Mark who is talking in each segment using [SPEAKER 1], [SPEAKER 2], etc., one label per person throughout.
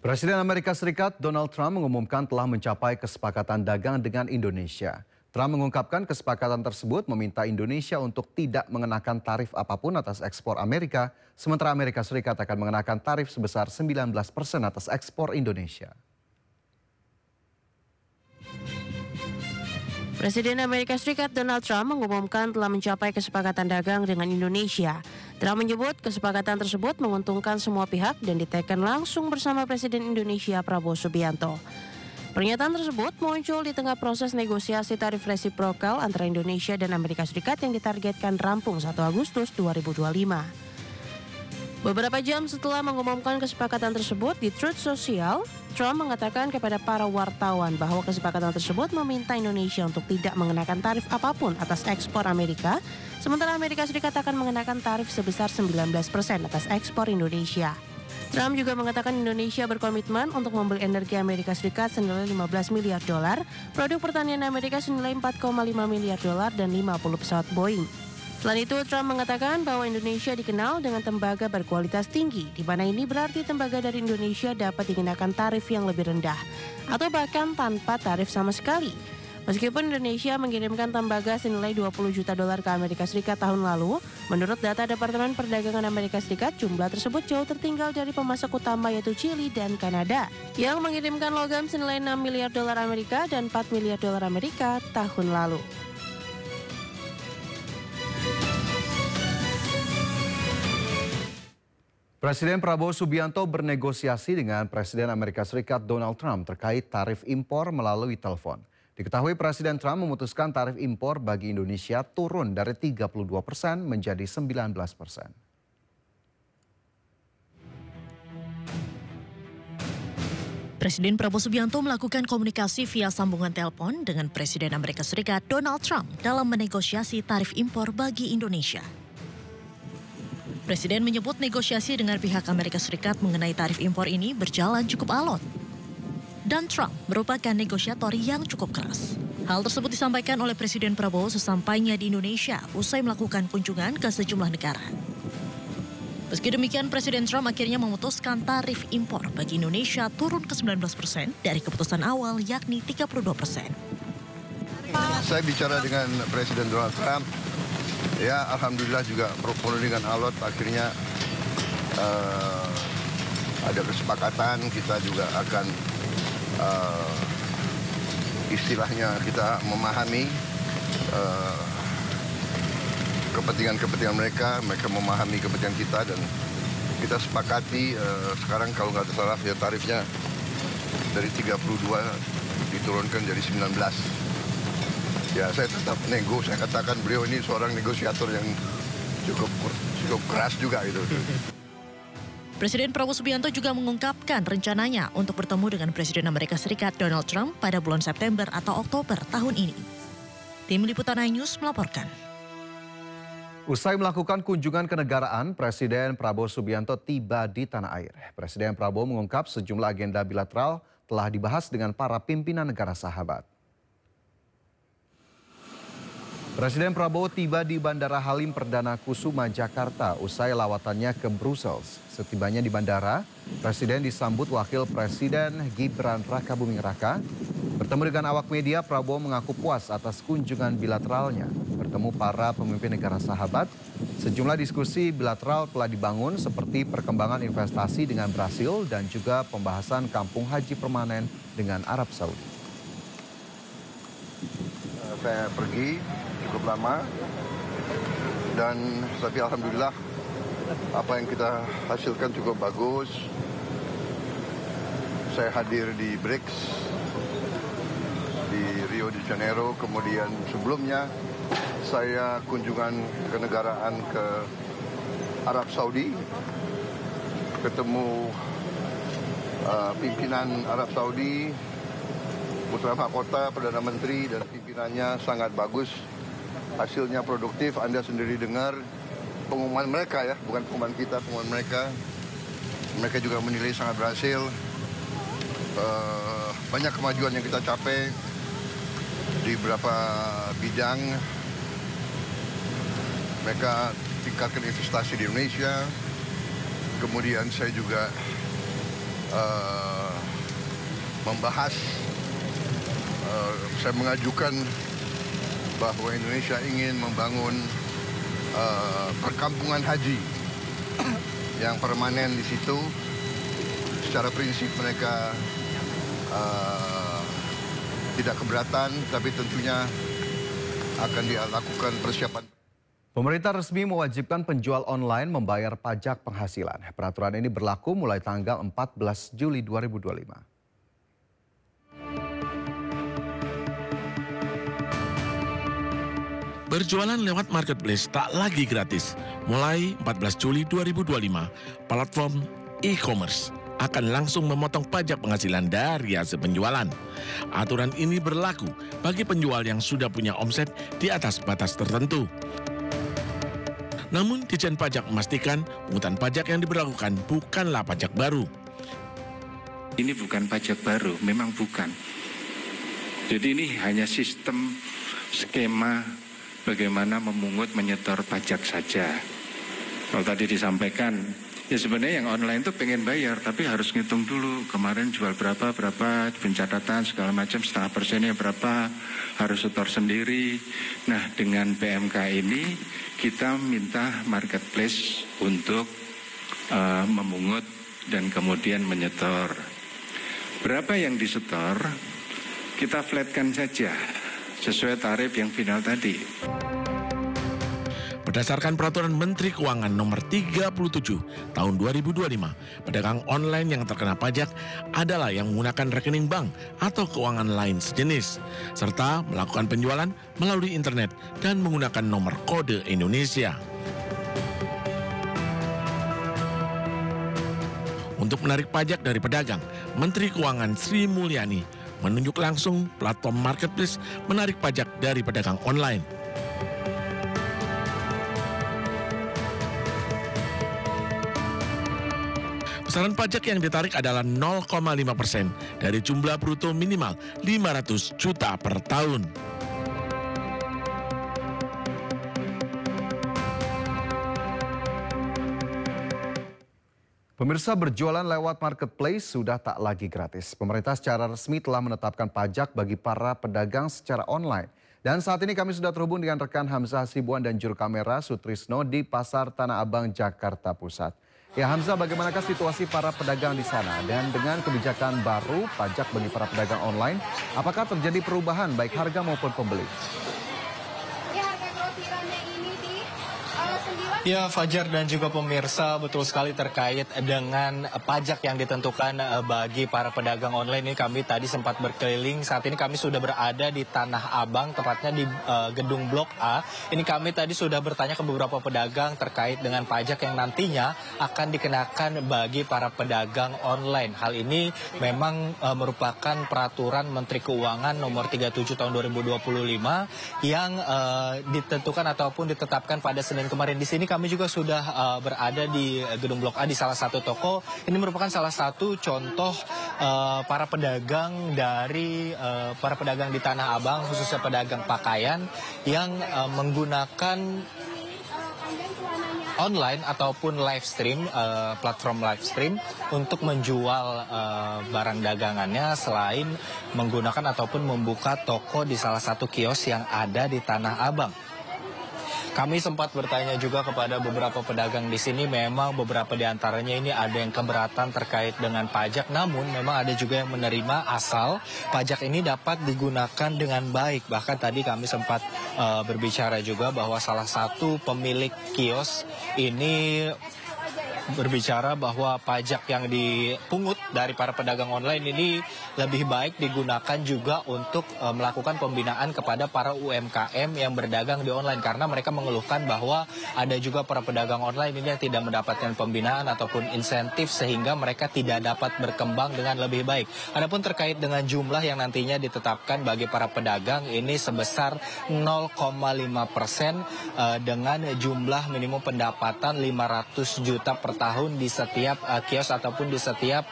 [SPEAKER 1] Presiden Amerika Serikat Donald Trump mengumumkan telah mencapai kesepakatan dagang dengan Indonesia. Trump mengungkapkan kesepakatan tersebut meminta Indonesia untuk tidak mengenakan tarif apapun atas ekspor Amerika, sementara Amerika Serikat akan mengenakan tarif sebesar 19% atas ekspor Indonesia.
[SPEAKER 2] Presiden Amerika Serikat Donald Trump mengumumkan telah mencapai kesepakatan dagang dengan Indonesia. Trump menyebut kesepakatan tersebut menguntungkan semua pihak dan diteken langsung bersama Presiden Indonesia Prabowo Subianto. Pernyataan tersebut muncul di tengah proses negosiasi tarif resiprokal antara Indonesia dan Amerika Serikat yang ditargetkan rampung 1 Agustus 2025. Beberapa jam setelah mengumumkan kesepakatan tersebut di Truth Social, Trump mengatakan kepada para wartawan bahwa kesepakatan tersebut meminta Indonesia untuk tidak mengenakan tarif apapun atas ekspor Amerika, sementara Amerika Serikat akan mengenakan tarif sebesar 19% atas ekspor Indonesia. Trump juga mengatakan Indonesia berkomitmen untuk membeli energi Amerika Serikat senilai 15 miliar dolar, produk pertanian Amerika senilai 4,5 miliar dolar dan 50 pesawat Boeing. Selain itu, Trump mengatakan bahwa Indonesia dikenal dengan tembaga berkualitas tinggi, di mana ini berarti tembaga dari Indonesia dapat dikenakan tarif yang lebih rendah, atau bahkan tanpa tarif sama sekali. Meskipun Indonesia mengirimkan tembaga senilai 20 juta dolar ke Amerika Serikat tahun lalu, menurut data Departemen Perdagangan Amerika Serikat, jumlah tersebut jauh tertinggal dari pemasok utama yaitu Chili dan Kanada, yang mengirimkan logam senilai 6 miliar dolar Amerika dan 4 miliar dolar Amerika tahun lalu.
[SPEAKER 1] Presiden Prabowo Subianto bernegosiasi dengan Presiden Amerika Serikat Donald Trump terkait tarif impor melalui telepon. Diketahui Presiden Trump memutuskan tarif impor bagi Indonesia turun dari 32% menjadi 19%.
[SPEAKER 3] Presiden Prabowo Subianto melakukan komunikasi via sambungan telepon dengan Presiden Amerika Serikat Donald Trump dalam menegosiasi tarif impor bagi Indonesia. Presiden menyebut negosiasi dengan pihak Amerika Serikat mengenai tarif impor ini berjalan cukup alot. Dan Trump merupakan negosiator yang cukup keras. Hal tersebut disampaikan oleh Presiden Prabowo sesampainya di Indonesia usai melakukan kunjungan ke sejumlah negara. Meski demikian, Presiden Trump akhirnya memutuskan tarif impor bagi Indonesia turun ke 19% dari keputusan awal yakni 32%.
[SPEAKER 4] Saya bicara dengan Presiden Donald Trump. Ya, alhamdulillah juga berkomunikasi dengan alot, akhirnya ada kesepakatan, kita juga akan istilahnya kita memahami kepentingan mereka memahami kepentingan kita, dan kita sepakati sekarang kalau nggak salah ya tarifnya dari 32 diturunkan jadi 19. Ya, saya tetap nego. Saya katakan beliau ini seorang negosiator yang cukup keras juga itu.
[SPEAKER 3] Presiden Prabowo Subianto juga mengungkapkan rencananya untuk bertemu dengan Presiden Amerika Serikat Donald Trump pada bulan September atau Oktober tahun ini. Tim Liputan iNews melaporkan.
[SPEAKER 1] Usai melakukan kunjungan kenegaraan, Presiden Prabowo Subianto tiba di tanah air. Presiden Prabowo mengungkap sejumlah agenda bilateral telah dibahas dengan para pimpinan negara sahabat. Presiden Prabowo tiba di Bandara Halim Perdana Kusuma, Jakarta usai lawatannya ke Brussels. Setibanya di bandara, Presiden disambut Wakil Presiden Gibran Rakabuming Raka. Bertemu dengan awak media, Prabowo mengaku puas atas kunjungan bilateralnya. Bertemu para pemimpin negara sahabat, sejumlah diskusi bilateral telah dibangun seperti perkembangan investasi dengan Brasil dan juga pembahasan kampung haji permanen dengan Arab Saudi.
[SPEAKER 4] Saya pergi cukup lama, dan tapi alhamdulillah apa yang kita hasilkan cukup bagus. Saya hadir di BRICS di Rio de Janeiro, kemudian sebelumnya saya kunjungan kenegaraan ke Arab Saudi, ketemu pimpinan Arab Saudi, Putra Mahkota, Perdana Menteri, dan pimpinannya sangat bagus. Hasilnya produktif, Anda sendiri dengar pengumuman mereka ya, bukan pengumuman kita, pengumuman mereka. Mereka juga menilai sangat berhasil. Banyak kemajuan yang kita capai di beberapa bidang. Mereka tingkatkan investasi di Indonesia. Kemudian saya juga membahas, saya mengajukan bahwa Indonesia ingin membangun perkampungan haji yang permanen di situ. Secara prinsip mereka tidak keberatan, tapi tentunya akan dilakukan persiapan.
[SPEAKER 1] Pemerintah resmi mewajibkan penjual online membayar pajak penghasilan. Peraturan ini berlaku mulai tanggal 14 Juli 2025.
[SPEAKER 5] Berjualan lewat marketplace tak lagi gratis. Mulai 14 Juli 2025, platform e-commerce akan langsung memotong pajak penghasilan dari hasil penjualan. Aturan ini berlaku bagi penjual yang sudah punya omset di atas batas tertentu. Namun, Ditjen Pajak memastikan pungutan pajak yang diberlakukan bukanlah pajak baru.
[SPEAKER 6] Ini bukan pajak baru, memang bukan. Jadi ini hanya sistem skema bagaimana memungut menyetor pajak saja. Kalau tadi disampaikan, ya sebenarnya yang online itu pengen bayar, tapi harus ngitung dulu kemarin jual berapa, pencatatan segala macam, setengah persennya berapa, harus setor sendiri. Nah, dengan PMK ini kita minta marketplace untuk memungut dan kemudian menyetor. Berapa yang disetor, kita flatkan saja sesuai tarif yang final tadi.
[SPEAKER 5] Berdasarkan Peraturan Menteri Keuangan Nomor 37 Tahun 2025, pedagang online yang terkena pajak adalah yang menggunakan rekening bank atau keuangan lain sejenis, serta melakukan penjualan melalui internet dan menggunakan nomor kode Indonesia. Untuk menarik pajak dari pedagang, Menteri Keuangan Sri Mulyani menunjuk langsung platform marketplace menarik pajak dari pedagang online. Besaran pajak yang ditarik adalah 0,5% dari jumlah bruto minimal 500 juta per tahun.
[SPEAKER 1] Pemirsa, berjualan lewat marketplace sudah tak lagi gratis. Pemerintah secara resmi telah menetapkan pajak bagi para pedagang secara online. Dan saat ini kami sudah terhubung dengan rekan Hamzah Hasibuan dan juru kamera Sutrisno di Pasar Tanah Abang, Jakarta Pusat. Ya Hamzah, bagaimanakah situasi para pedagang di sana? Dan dengan kebijakan baru pajak bagi para pedagang online, apakah terjadi perubahan baik harga maupun pembeli?
[SPEAKER 7] Ya, Fajar dan juga pemirsa, betul sekali terkait dengan pajak yang ditentukan bagi para pedagang online ini. Kami tadi sempat berkeliling, saat ini kami sudah berada di Tanah Abang, tepatnya di gedung Blok A. Ini kami tadi sudah bertanya ke beberapa pedagang terkait dengan pajak yang nantinya akan dikenakan bagi para pedagang online. Hal ini memang merupakan peraturan Menteri Keuangan nomor 37 tahun 2025 yang ditentukan ataupun ditetapkan pada Senin kemarin. Di sini kami juga sudah berada di gedung Blok A di salah satu toko. Ini merupakan salah satu contoh para pedagang dari para pedagang di Tanah Abang, khususnya pedagang pakaian yang menggunakan online ataupun live stream, platform live stream untuk menjual barang dagangannya selain menggunakan ataupun membuka toko di salah satu kios yang ada di Tanah Abang. Kami sempat bertanya juga kepada beberapa pedagang di sini, memang beberapa di antaranya ini ada yang keberatan terkait dengan pajak, namun memang ada juga yang menerima asal pajak ini dapat digunakan dengan baik. Bahkan tadi kami sempat berbicara juga bahwa salah satu pemilik kios ini berbicara bahwa pajak yang dipungut dari para pedagang online ini lebih baik digunakan juga untuk melakukan pembinaan kepada para UMKM yang berdagang di online, karena mereka mengeluhkan bahwa ada juga para pedagang online ini yang tidak mendapatkan pembinaan ataupun insentif sehingga mereka tidak dapat berkembang dengan lebih baik. Adapun terkait dengan jumlah yang nantinya ditetapkan bagi para pedagang ini sebesar 0,5% dengan jumlah minimum pendapatan 500 juta per tahun di setiap kios ataupun di setiap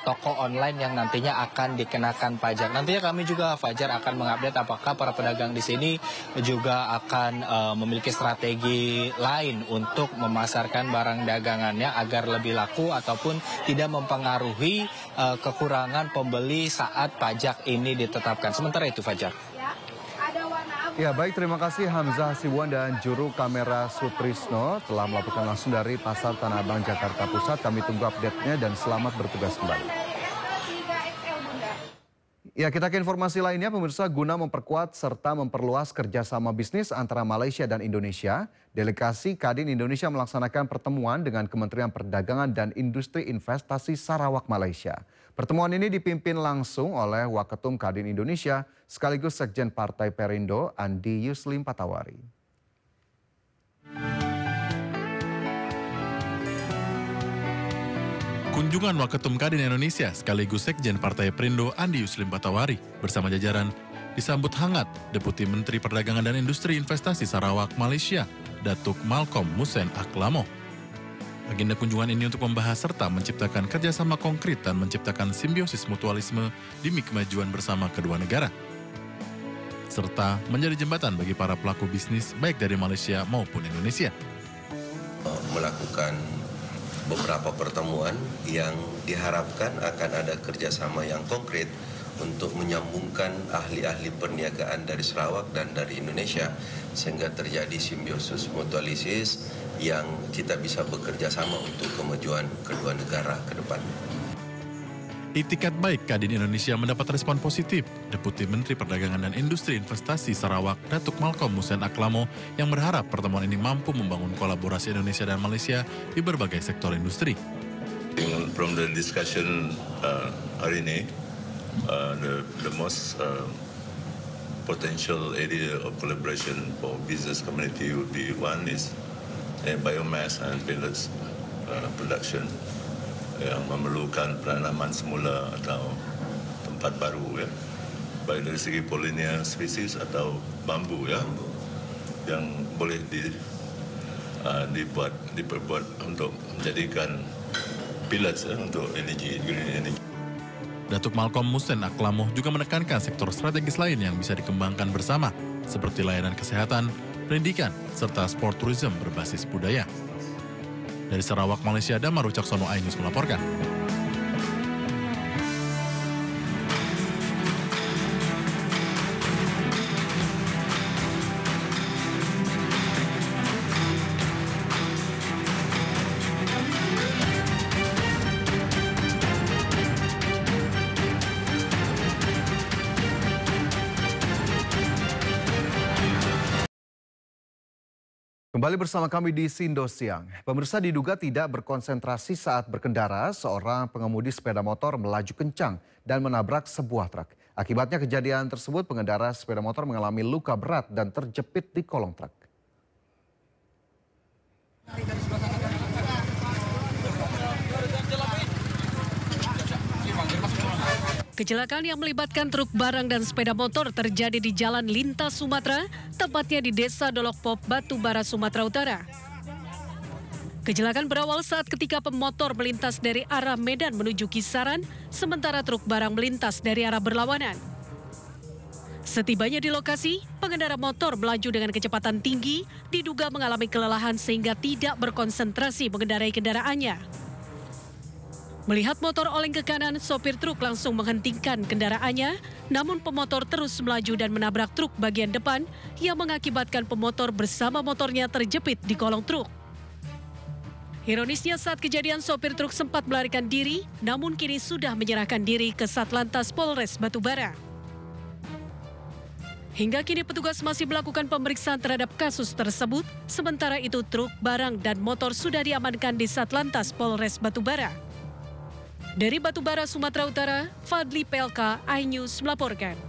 [SPEAKER 7] toko online yang nantinya akan dikenakan pajak. Nantinya kami juga, Fajar, akan mengupdate apakah para pedagang di sini juga akan memiliki strategi lain untuk memasarkan barang dagangannya agar lebih laku ataupun tidak mempengaruhi kekurangan pembeli saat pajak ini ditetapkan. Sementara itu, Fajar.
[SPEAKER 1] Ya baik, terima kasih Hamzah Hasibuan dan juru kamera Sutrisno telah melaporkan langsung dari Pasar Tanah Abang, Jakarta Pusat. Kami tunggu update-nya dan selamat bertugas kembali. Ya, kita ke informasi lainnya, pemirsa. Guna memperkuat serta memperluas kerjasama bisnis antara Malaysia dan Indonesia, delegasi Kadin Indonesia melaksanakan pertemuan dengan Kementerian Perdagangan dan Industri Investasi Sarawak, Malaysia. Pertemuan ini dipimpin langsung oleh Waketum Kadin Indonesia sekaligus Sekjen Partai Perindo Andi Yuslim Patawari.
[SPEAKER 8] Kunjungan Waketum Kadin Indonesia sekaligus Sekjen Partai Perindo Andi Yuslim Patawari bersama jajaran disambut hangat Deputi Menteri Perdagangan dan Industri Investasi Sarawak, Malaysia, Datuk Malcolm Musen Aklamo. Agenda kunjungan ini untuk membahas serta menciptakan kerjasama konkret dan menciptakan simbiosis mutualisme demi kemajuan bersama kedua negara, serta menjadi jembatan bagi para pelaku bisnis baik dari Malaysia maupun Indonesia.
[SPEAKER 9] Melakukan beberapa pertemuan yang diharapkan akan ada kerjasama yang konkret untuk menyambungkan ahli-ahli perniagaan dari Sarawak dan dari Indonesia sehingga terjadi simbiosis mutualisis yang kita bisa bekerja sama untuk kemajuan kedua negara ke depan.
[SPEAKER 8] Itikat baik Kadin Indonesia mendapat respon positif. Deputi Menteri Perdagangan dan Industri Investasi Sarawak, Datuk Malcolm Musen Aklamo, yang berharap pertemuan ini mampu membangun kolaborasi Indonesia dan Malaysia di berbagai sektor industri.
[SPEAKER 10] From the discussion hari ini, the most potential area of collaboration for business community would be one is biomass and pellets production yang memerlukan penanaman semula atau tempat baru, ya, baik dari segi polinia spesies atau bambu, ya, yang boleh diperbuat untuk menjadikan pellets, ya, untuk energi, green energy.
[SPEAKER 8] Datuk Malcolm Musen Aklamo juga menekankan sektor strategis lain yang bisa dikembangkan bersama, seperti layanan kesehatan, pendidikan, serta sport tourism berbasis budaya. Dari Sarawak, Malaysia, Damar Wicaksono, iNews melaporkan.
[SPEAKER 1] Kembali bersama kami di Sindo Siang. Pemirsa, diduga tidak berkonsentrasi saat berkendara, seorang pengemudi sepeda motor melaju kencang dan menabrak sebuah truk. Akibatnya kejadian tersebut, pengendara sepeda motor mengalami luka berat dan terjepit di kolong truk.
[SPEAKER 11] Kecelakaan yang melibatkan truk barang dan sepeda motor terjadi di Jalan Lintas Sumatera, tepatnya di Desa Dolokpop, Batubara, Sumatera Utara. Kecelakaan berawal saat ketika pemotor melintas dari arah Medan menuju Kisaran, sementara truk barang melintas dari arah berlawanan. Setibanya di lokasi, pengendara motor melaju dengan kecepatan tinggi, diduga mengalami kelelahan sehingga tidak berkonsentrasi mengendarai kendaraannya. Melihat motor oleng ke kanan, sopir truk langsung menghentikan kendaraannya, namun pemotor terus melaju dan menabrak truk bagian depan yang mengakibatkan pemotor bersama motornya terjepit di kolong truk. Ironisnya saat kejadian sopir truk sempat melarikan diri, namun kini sudah menyerahkan diri ke Satlantas Polres Batubara. Hingga kini petugas masih melakukan pemeriksaan terhadap kasus tersebut, sementara itu truk, barang, dan motor sudah diamankan di Satlantas Polres Batubara. Dari Batubara, Sumatera Utara, Fadli PLK, iNews melaporkan.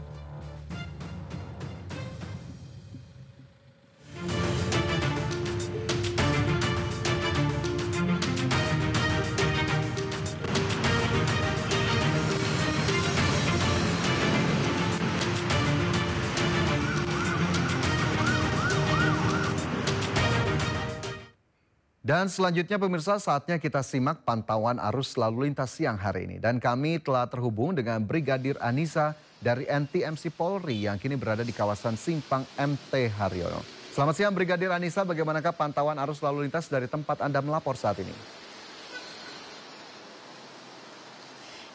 [SPEAKER 1] Dan selanjutnya pemirsa, saatnya kita simak pantauan arus lalu lintas siang hari ini. Dan kami telah terhubung dengan Brigadir Anissa dari NTMC Polri yang kini berada di kawasan Simpang MT Haryono. Selamat siang Brigadir Anissa, bagaimanakah pantauan arus lalu lintas dari tempat Anda melapor saat ini?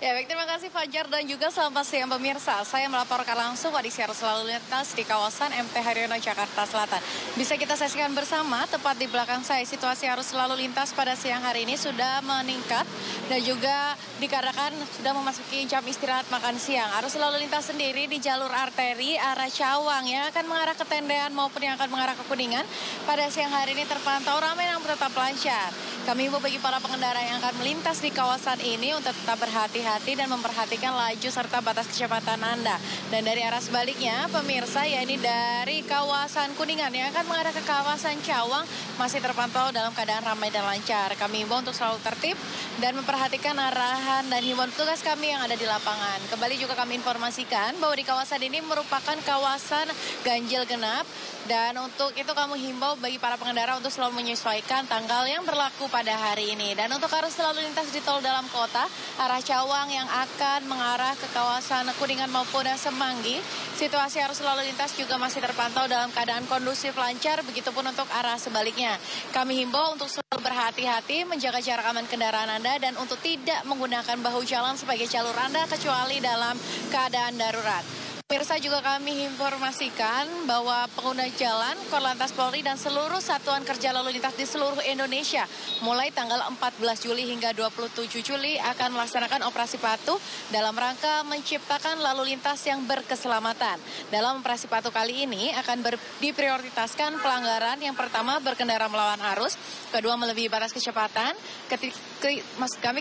[SPEAKER 12] Ya baik, terima kasih Fajar dan juga selamat siang pemirsa. Saya melaporkan langsung kondisi arus lalu lintas di kawasan MT Haryono, Jakarta Selatan. Bisa kita saksikan bersama, tepat di belakang saya, situasi arus lalu lintas pada siang hari ini sudah meningkat dan juga dikarenakan sudah memasuki jam istirahat makan siang. Arus lalu lintas sendiri di jalur arteri arah Cawang yang akan mengarah ke Tendean maupun yang akan mengarah ke Kuningan pada siang hari ini terpantau ramai namun tetap lancar. Kami himbau bagi para pengendara yang akan melintas di kawasan ini untuk tetap berhati-hati dan memperhatikan laju serta batas kecepatan Anda. Dan dari arah sebaliknya, pemirsa, ya ini dari kawasan Kuningan yang akan mengarah ke kawasan Cawang masih terpantau dalam keadaan ramai dan lancar. Kami himbau untuk selalu tertib dan memperhatikan arahan dan himbauan petugas kami yang ada di lapangan. Kembali juga kami informasikan bahwa di kawasan ini merupakan kawasan ganjil genap. Dan untuk itu kami himbau bagi para pengendara untuk selalu menyesuaikan tanggal yang berlaku pada hari ini. Dan untuk arus lalu lintas di tol dalam kota, arah Cawang yang akan mengarah ke kawasan Kuningan maupun Semanggi, situasi arus lalu lintas juga masih terpantau dalam keadaan kondusif lancar, begitupun untuk arah sebaliknya. Kami himbau untuk selalu berhati-hati, menjaga jarak aman kendaraan Anda, dan untuk tidak menggunakan bahu jalan sebagai jalur Anda kecuali dalam keadaan darurat. Pemirsa, juga kami informasikan bahwa pengguna jalan, Korlantas Polri dan seluruh satuan kerja lalu lintas di seluruh Indonesia mulai tanggal 14 Juli hingga 27 Juli akan melaksanakan operasi patuh dalam rangka menciptakan lalu lintas yang berkeselamatan. Dalam operasi patuh kali ini akan diprioritaskan pelanggaran yang pertama berkendara melawan arus, kedua melebihi batas kecepatan,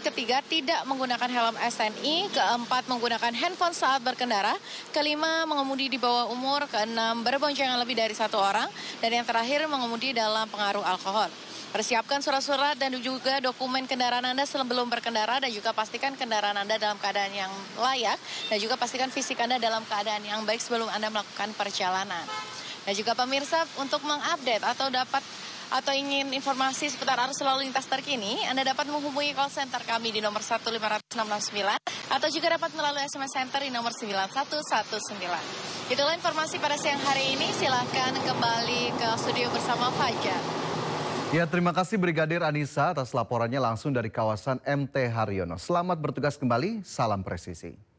[SPEAKER 12] ketiga tidak menggunakan helm SNI, keempat menggunakan handphone saat berkendara, kelima mengemudi di bawah umur, keenam berboncengan lebih dari satu orang, dan yang terakhir mengemudi dalam pengaruh alkohol. Persiapkan surat-surat dan juga dokumen kendaraan Anda sebelum berkendara, dan juga pastikan kendaraan Anda dalam keadaan yang layak, dan juga pastikan fisik Anda dalam keadaan yang baik sebelum Anda melakukan perjalanan. Dan juga pemirsa, untuk mengupdate atau ingin informasi seputar arus lalu lintas terkini, Anda dapat menghubungi call center kami di nomor 15669 atau juga dapat melalui SMS Center di nomor 9119. Itulah informasi pada siang hari ini. Silahkan kembali ke studio bersama Fajar.
[SPEAKER 1] Ya, terima kasih Brigadir Anissa atas laporannya langsung dari kawasan MT Haryono. Selamat bertugas kembali, salam presisi.